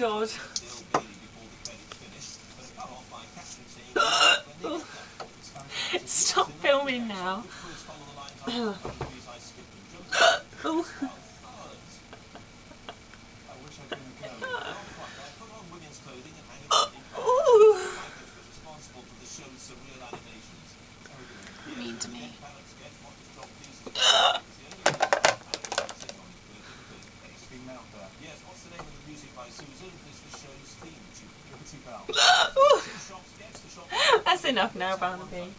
God. Stop filming now. Oh. Mean to me. That's enough now, Barnaby.